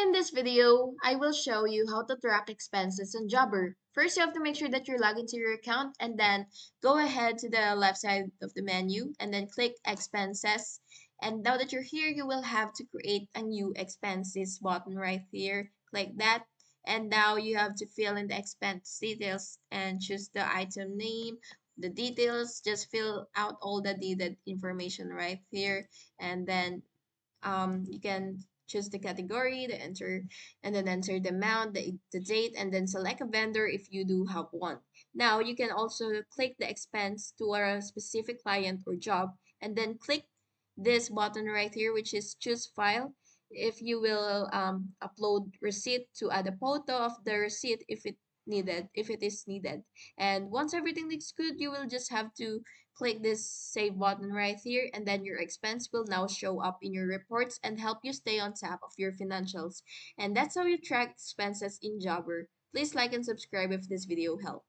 in this video, I will show you how to track expenses on Jobber. First, you have to make sure that you're logged into your account and then go ahead to the left side of the menu and then click expenses. And now that you're here, you will have to create a new expenses button right here. Click that. And now you have to fill in the expense details and choose the item name, the details. Just fill out all the needed information right here. And then you can choose the category, the enter, and then enter the amount, the date, and then select a vendor if you do have one. Now you can also click the expense to a specific client or job, and then click this button right here, which is choose file. If you will upload receipt to add a photo of the receipt if it is needed. And once everything looks good, you will just have to click this save button right here, and then your expense will now show up in your reports and help you stay on top of your financials. And that's how you track expenses in Jobber. Please like and subscribe if this video helped.